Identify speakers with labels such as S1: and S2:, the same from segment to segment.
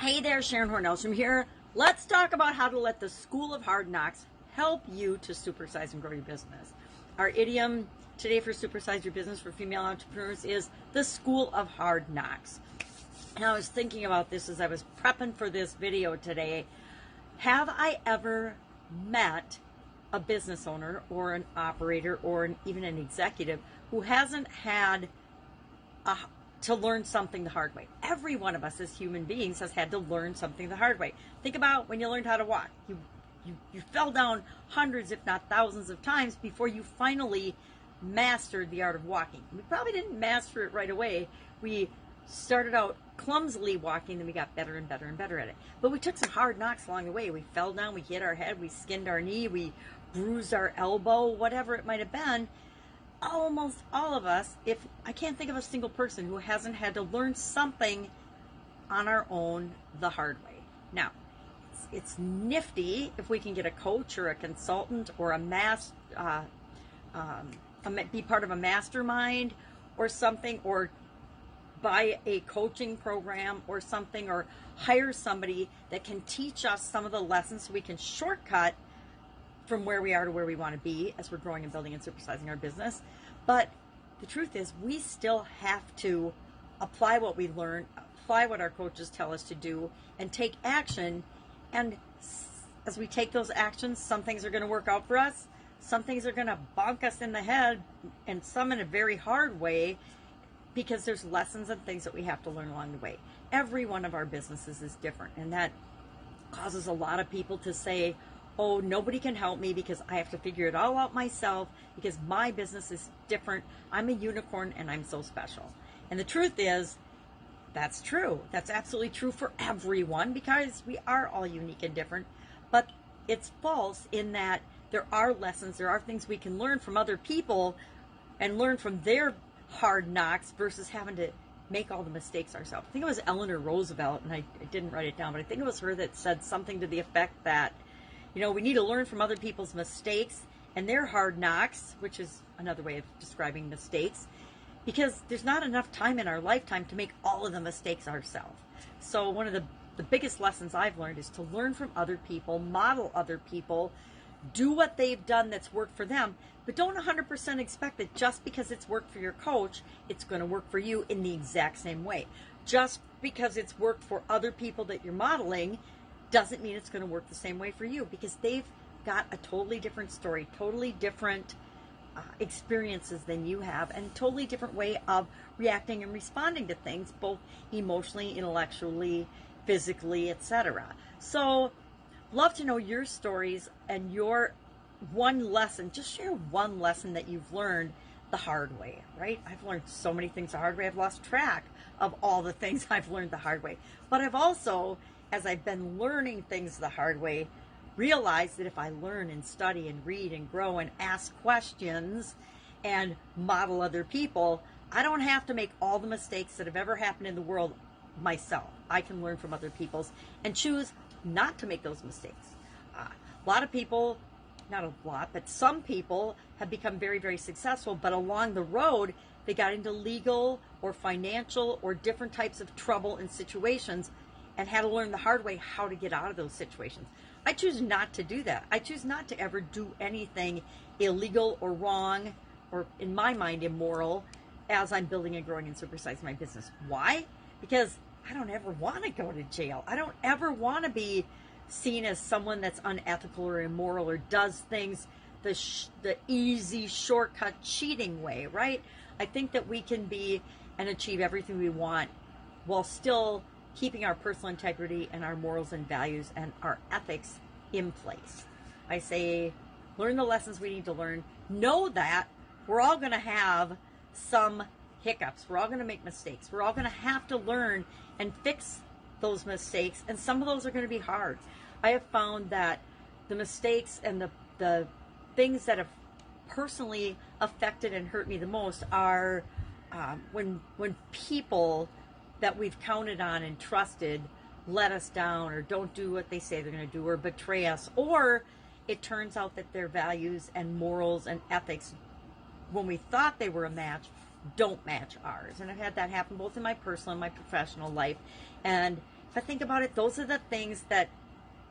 S1: Hey there, Sharon Horne-Ellstrom here. Let's talk about how to let the School of Hard Knocks help you to supersize and grow your business. Our idiom today for supersize your business for female entrepreneurs is the School of Hard Knocks. And I was thinking about this as I was prepping for this video today. Have I ever met a business owner or an operator or even an executive who hasn't had to learn something the hard way? Every one of us as human beings has had to learn something the hard way. Think about when you learned how to walk. You fell down hundreds, if not thousands of times before you finally mastered the art of walking. We probably didn't master it right away. We started out clumsily walking, then we got better and better and better at it. But we took some hard knocks along the way. We fell down, we hit our head, we skinned our knee, we bruised our elbow, whatever it might have been. Almost all of us, if I can't think of a single person who hasn't had to learn something on our own the hard way. Now, it's nifty if we can get a coach or a consultant or be part of a mastermind or something, or buy a coaching program or something, or hire somebody that can teach us some of the lessons so we can shortcut from where we are to where we want to be as we're growing and building and supersizing our business. But the truth is, we still have to apply what we learn, apply what our coaches tell us to do, and take action. And as we take those actions, some things are going to work out for us, some things are going to bonk us in the head, and some in a very hard way, because there's lessons and things that we have to learn along the way. Every one of our businesses is different, and that causes a lot of people to say, oh, nobody can help me because I have to figure it all out myself because my business is different. I'm a unicorn and I'm so special. And the truth is, that's true. That's absolutely true for everyone because we are all unique and different. But it's false in that there are lessons, there are things we can learn from other people and learn from their hard knocks versus having to make all the mistakes ourselves. I think it was Eleanor Roosevelt, and I didn't write it down, but I think it was her that said something to the effect that, you know, we need to learn from other people's mistakes and their hard knocks, which is another way of describing mistakes, because there's not enough time in our lifetime to make all of the mistakes ourselves. So one of the biggest lessons I've learned is to learn from other people, model other people, do what they've done that's worked for them, but don't 100% expect that just because it's worked for your coach, it's going to work for you in the exact same way. Just because it's worked for other people that you're modeling doesn't mean it's going to work the same way for you, because they've got a totally different story, totally different experiences than you have, and totally different way of reacting and responding to things, both emotionally, intellectually, physically, etc. So love to know your stories and your one lesson. Just share one lesson that you've learned the hard way, right? I've learned so many things the hard way. I've lost track of all the things I've learned the hard way. But I've also, as I've been learning things the hard way, realized that if I learn and study and read and grow and ask questions and model other people, I don't have to make all the mistakes that have ever happened in the world myself. I can learn from other people's and choose not to make those mistakes. A lot of people, not a lot, but some people have become very, very successful, but along the road, they got into legal or financial or different types of trouble and situations and had to learn the hard way how to get out of those situations. I choose not to do that. I choose not to ever do anything illegal or wrong, or in my mind, immoral, as I'm building and growing and supersizing my business. Why? Because I don't ever want to go to jail. I don't ever want to be seen as someone that's unethical or immoral or does things the easy, shortcut, cheating way, right? I think that we can be and achieve everything we want while still keeping our personal integrity and our morals and values and our ethics in place. I say, learn the lessons we need to learn. Know that we're all going to have some hiccups. We're all going to make mistakes. We're all going to have to learn and fix those mistakes, and some of those are going to be hard. I have found that the mistakes and the things that have personally affected and hurt me the most are when people that we've counted on and trusted let us down, or don't do what they say they're going to do, or betray us, or it turns out that their values and morals and ethics, when we thought they were a match, don't match ours. And I've had that happen both in my personal and my professional life. And if I think about it, those are the things that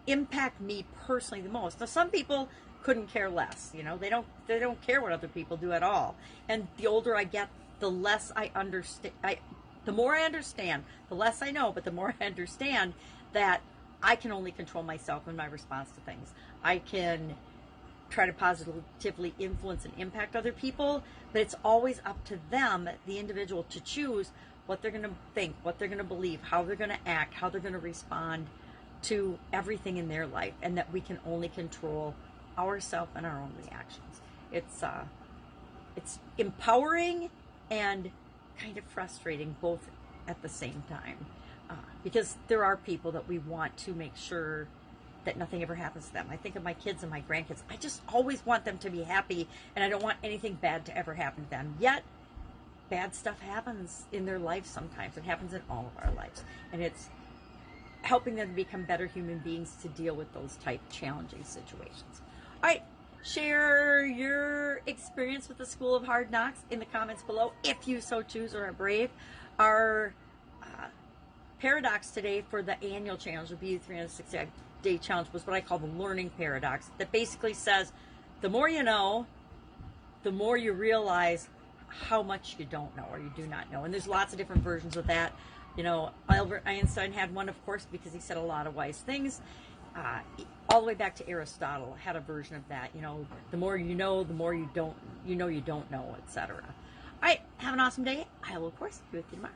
S1: impact me personally the most. Now, some people couldn't care less. You know, they don't care what other people do at all. And the older I get, the less I understand. The more I understand, the less I know, but the more I understand that I can only control myself and my response to things. I can try to positively influence and impact other people, but it's always up to them, the individual, to choose what they're going to think, what they're going to believe, how they're going to act, how they're going to respond to everything in their life, and that we can only control ourselves and our own reactions. It's empowering and kind of frustrating both at the same time, because there are people that we want to make sure that nothing ever happens to them. I think of my kids and my grandkids. I just always want them to be happy, and I don't want anything bad to ever happen to them. Yet, bad stuff happens in their life sometimes. It happens in all of our lives. And it's helping them to become better human beings to deal with those type challenging situations. All right, share your experience with the School of Hard Knocks in the comments below, if you so choose or are brave. Our paradox today for the annual challenge, the Be 360-day challenge, was what I call the learning paradox, that basically says the more you know, the more you realize how much you don't know or you do not know. And there's lots of different versions of that. You know, Albert Einstein had one, of course, because he said a lot of wise things. All the way back to Aristotle had a version of that. You know, the more you know, the more you don't know, etc. All right, have an awesome day. I will, of course, be with you tomorrow.